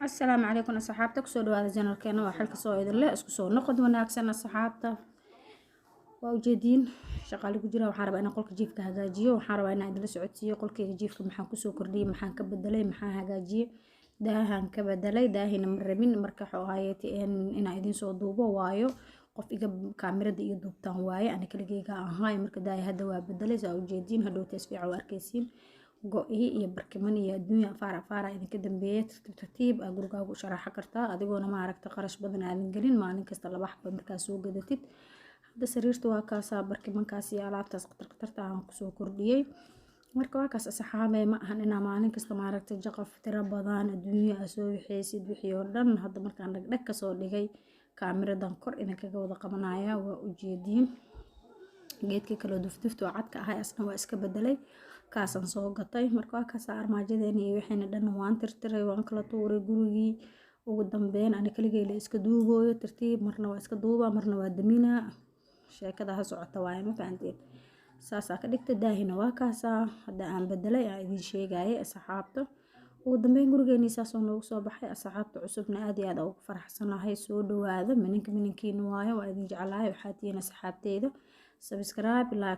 السلام عليكم أصحابتك سو دواada janalkeena waa xilka soo idin leh isku soo noqod wanaagsan asxaabta waa ujeediin shaqaale ku jira waxaan rabaa inaan qolka jiifka hagaajiyo waxaan rabaa inaan idila socodsiiyo qolkayga jiifka maxaan kusoo kordhiyay maxaan ka bedelay maxaan hagaajiyay daahan ka bedelay daahina ma rabin marka xoogaayati inaan idin soo duubo waayo qof iga kaamirada iyo duubtaan waaye ana kaligeyga ahaay marka daaya hadda waa bedelay saa ujeediin hadhow tasfiic waa arkaysiin go-i iyo barkiman iyo adduunya afaara idinka dambeeyay tartiib gurigaagu u sharaxa kartaa adigoona maaragta qarash badan aadan gelin maalin kasta laba xabo markaa soo gadatid hadda sariirta waa kaasaa barkimankaas iyo alaabtaas qatarta aan kusoo kordhiyay marka waa kaas asxaabay ma ahan inaa maalin kasta maaragta jaqaf tiro badan adduunya soo wixeysid wixii oo dhan hadda markaan dhagdhag kasoo dhigay kaamiradan kor idinkaga wada qabanaya waa ujeediin geedkii kale dufdufta oo cadka ahay asna waa iska bedelay kaasan soo gatay marka waa kaas armaajadeena iyo waxayna dhan waan tirtiray waan kala tuuray gurigii ugu dambeyn ana kaligay la iska duubooyo tartiib marna waa iska duubaa marna waa daminaa sheekada ha socota waaye ma fahanteen saasaa ka dhigta daahina waa kaasaa hadda aan bedelay aan idin sheegayay asxaabta ugu dambeyn gurigeennii saasoo noogu soo baxay asxaabta cusubna aad iyo aad ugu faraxsanahay soo dhawaada minankiina waayo waa idin jeclahay waxaa tihiin asxaabteyda subscribe like